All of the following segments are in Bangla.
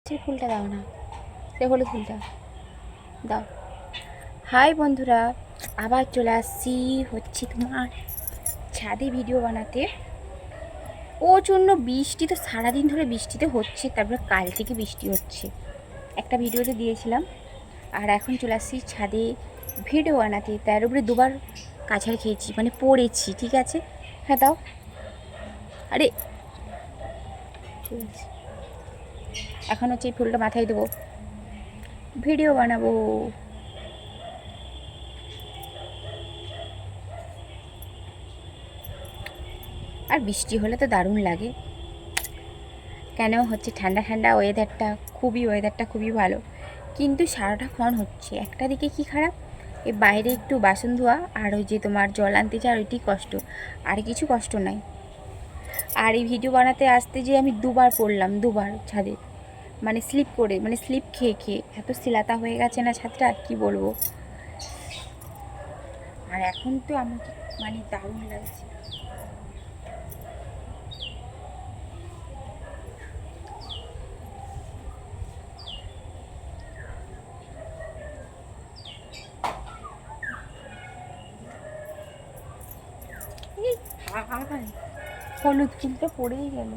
সেই ফুলটা দাও না, সে হলুদ ফুলটা দাও। হাই বন্ধুরা, আবার চলে আসছি হচ্ছে তোমার ছাদে ভিডিও বানাতে। প্রচণ্ড বৃষ্টি তো, সারাদিন ধরে বৃষ্টিতে হচ্ছে, তারপরে কাল থেকে বৃষ্টি হচ্ছে। একটা ভিডিওতে দিয়েছিলাম, আর এখন চলে আসছি ছাদে ভিডিও বানাতে। তার উপরে দুবার কাছাড় খেয়েছি, মানে পড়েছি। ঠিক আছে, হ্যাঁ দাও। আরে ঠিক আছে, এখন হচ্ছে এই ফুলটা মাথায় দেবো, ভিডিও বানাবো। আর বৃষ্টি হলে তো দারুণ লাগে, কেন হচ্ছে ঠান্ডা ঠান্ডা ওয়েদারটা খুবই ভালো। কিন্তু সারাটাক্ষণ হচ্ছে একটা দিকে কি খারাপ, এই বাইরে একটু বাসন ধোয়া আর ওই যে তোমার জল আনতে যাওয়ার ওইটি কষ্ট, আর কিছু কষ্ট নাই। আর এই ভিডিও বানাতে আসতে যে আমি দুবার পড়লাম, দুবার ছাদে, মানে স্লিপ করে, মানে স্লিপ খেয়ে খেয়ে এত শিলাতা হয়ে গেছে না ছাদটা, কি বলবো। আর এখন তো আমাকে মানে দারুণ লাগছে। এই হলুদ ফুলটা পড়েই গেল,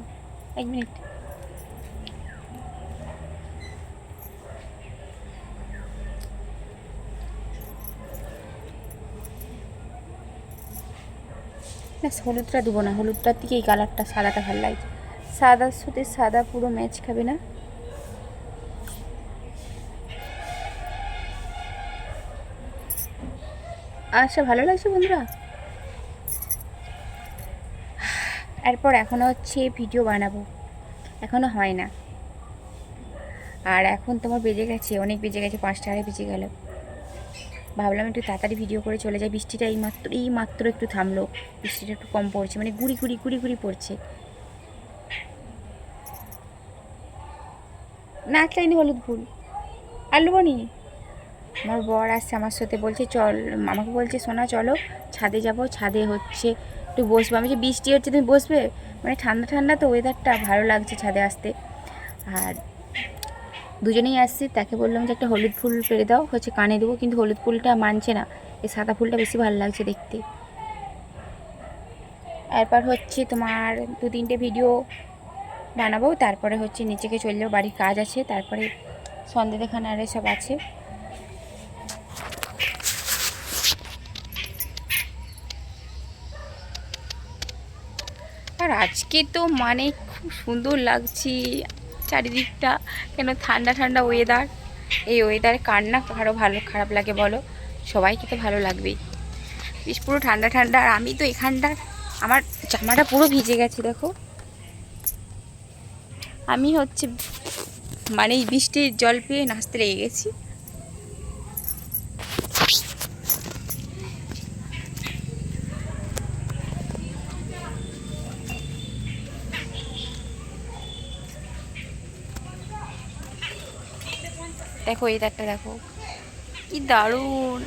1 মিনিট। না, হলুদটা দেবো না, হলুদটার থেকে এই কালারটা, সাদাটা ভালো লাগছে। সাদার সাথে সাদা পুরো ম্যাচ খাবে না? আচ্ছা, ভালো লাগছে বন্ধুরা। এরপর এখনও হচ্ছে ভিডিও বানাবো, এখনও হয় না। আর এখন তোমার বেজে গেছে, অনেক বেজে গেছে, 5টা আড়াই বেজে গেল। ভাবলাম একটু তাড়াতাড়ি ভিডিও করে চলে যাই। বৃষ্টিটা এই মাত্র একটু থামলো, বৃষ্টিটা একটু কম পড়ছে, মানে গুড়ি গুড়ি গুড়ি গুড়ি পড়ছে। নাচ লাইনি হলুদ ফুল আলু বনি। আমার বর আসছে আমার সাথে, বলছে চল, আমাকে বলছে সোনা চলো ছাদে যাব, ছাদে হচ্ছে একটু বসবো। আমি যে বৃষ্টি হচ্ছে তুমি বসবে, মানে ঠান্ডা ঠান্ডা তো ওয়েদারটা, ভালো লাগছে ছাদে আসতে। আর দুজনেই আসছি, তাকে বললাম যে একটা হলুদ ফুল পেরে দাও, হচ্ছে কানে দেবো, কিন্তু হলুদ ফুলটা মানছে না, এই সাদা ফুলটা বেশি ভালো লাগছে দেখতে। এরপর হচ্ছে তোমার 2-3টে ভিডিও বানাবো, তারপরে হচ্ছে নিচেকে চলে যাবো, বাড়ির কাজ আছে, তারপরে সন্ধ্যে দেখানো আর সব আছে। আর আজকে তো মানে খুব সুন্দর লাগছে চারিদিকটা, কেন ঠান্ডা ঠান্ডা ওয়েদার। এই ওয়েদারে কার না কারো ভালো খারাপ লাগে বলো, সবাইকে তো ভালো লাগবেই। বেশ পুরো ঠান্ডা ঠান্ডা, আর আমি তো এখানটার, আমার জামাটা পুরো ভিজে গেছে দেখো। আমি হচ্ছে মানে এই বৃষ্টির জল পেয়ে নাচতে লেগে গেছি। দেখো ওয়েদারটা দেখো, কি দারুণ।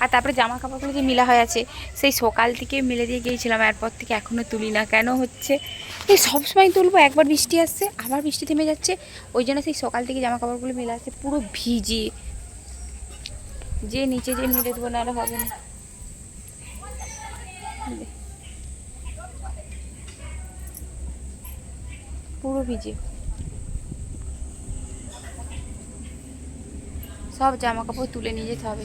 আর তারপরে জামা কাপড়গুলো যে মেলা হয়ে আছে, সেই সকাল থেকে মেলে দিয়ে গিয়েছিলাম, এরপর থেকে এখনও তুলি না। কেন হচ্ছে এই সবসময় তুলবো, একবার বৃষ্টি আসছে আবার বৃষ্টি থেমে যাচ্ছে, ওই জন্য সেই সকাল থেকে জামা কাপড়গুলো মেলে আছে পুরো ভিজে, যে নিচে যে মেলে দেবো, নাহলে হবে না। পুরো ভিজে সব জামা কাপড় তুলে নিয়ে যেতে হবে,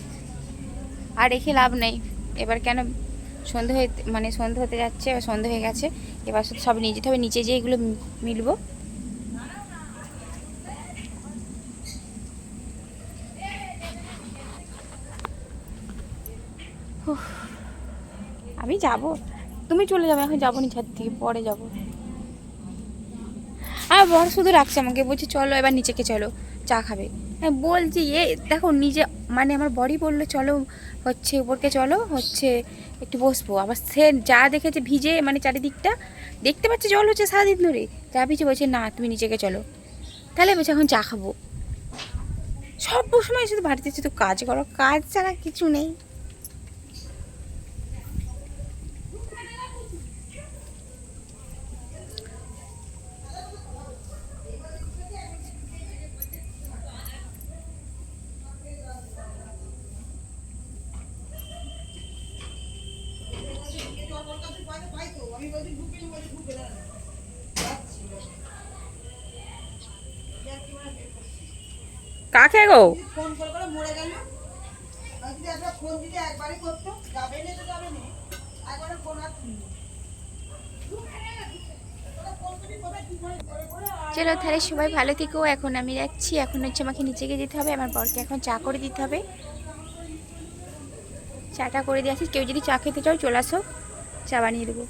আর রেখে লাভ নেই। এবার কেন সন্ধে হয়ে, মানে সন্ধে হতে যাচ্ছে, এবার সন্ধে হয়ে গেছে, এবার শুধু সব নিয়ে যেতে হবে, নিচে যেয়ে এগুলো মিলবো। আমি যাব, তুমি চলে যাবে, এখন যাবো নি ছাদ থেকে, পরে যাবো। আর বর শুধু রাখছে আমাকে, বলছে চলো এবার নিচেকে চলো, চা খাবে। হ্যাঁ বলছি, এ দেখো নিজে, মানে আমার বরই বললো চলো হচ্ছে উপরকে চলো, হচ্ছে একটু বসবো। আবার সে যা দেখেছে ভিজে, মানে চারিদিকটা দেখতে পাচ্ছে জল হচ্ছে সারাদিন ধরে, যা ভিজে, বলছে না তুমি নিচেকে চলো। তাহলে বলছে এখন চা খাবো। সব সময় শুধু বাড়িতে শুধু কাজ করো, কাজ ছাড়া কিছু নেই। কাকে গো? ফোন করে করে মরে গেল। আর যদি একবার ফোন যদি একবারই করতো, যাবে না তো যাবে না। একবারে ফোন আর তুললো। চলো তাহলে সবাই ভালো থেকো। এখন আমি যাচ্ছি, এখন হচ্ছে আমাকে নিচে গিয়ে যেতে হবে, আমার বরকে এখন চা করে দিতে হবে। চাটা করে দিয়ে আসি, কেউ যদি চা খেতে চাও চলে আসো, চা বানিয়ে দেবো।